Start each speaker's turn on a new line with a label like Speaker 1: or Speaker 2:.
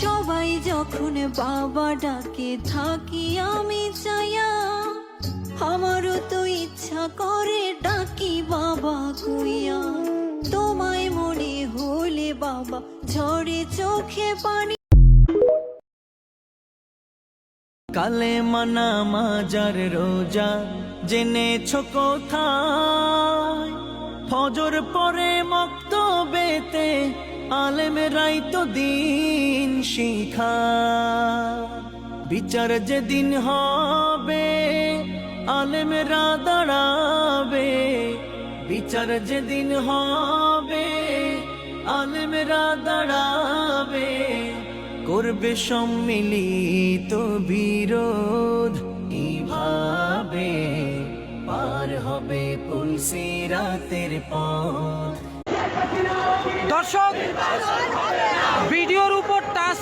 Speaker 1: সবাই যখন বাবা ডাকে থাকি আমি চাইয়া, আমারও তো ইচ্ছা করে ডাকি বাবা কইয়া। তোমায় মনে হলে বাবা ঝরে চোখে পানি।
Speaker 2: কালেমা নামাজের রোজা জেনেছো কোথায়? ফজর পরে মক্তবেতে আলেমরাই তো দিন শিখায়। বিচার যেদিন হবে আলেমরা দাঁড়াবে, বিচার যেদিন হবে আলেমরা দাঁড়াবে, করবে সম্মিলিত বিরোধ। কিভাবে পার হবে পুলসিরাতের পথ?
Speaker 3: দর্শক, ভিডিওর